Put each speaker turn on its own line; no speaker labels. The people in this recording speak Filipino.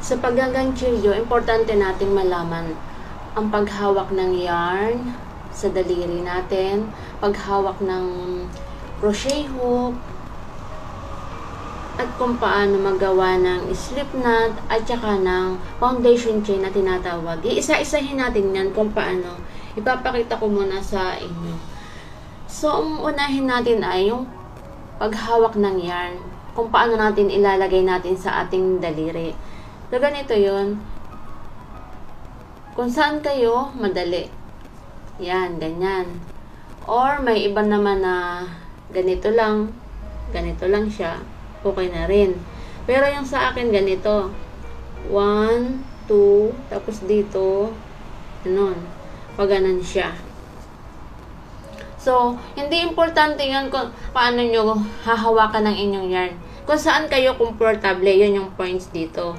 Sa paggaganchilyo, importante nating malaman ang paghawak ng yarn sa daliri natin, paghawak ng crochet hook, at kung paano magawa ng slip knot at saka ng foundation chain na tinatawag. Iisa-isahin natin yan kung paano. Ipapakita ko muna sa inyo. So, ang unahin natin ay yung paghawak ng yarn. Kung paano natin ilalagay natin sa ating daliri. So, ganito yun. Kung saan kayo, madali. Yan, ganyan. Or, may iba naman na ganito lang siya. Okay na rin. Pero yung sa akin ganito. 1, 2, tapos dito, ganun. Paganan siya. So, hindi importante yan kung paano nyo hahawakan ng inyong yarn. Kung saan kayo komportable, yun yung points dito.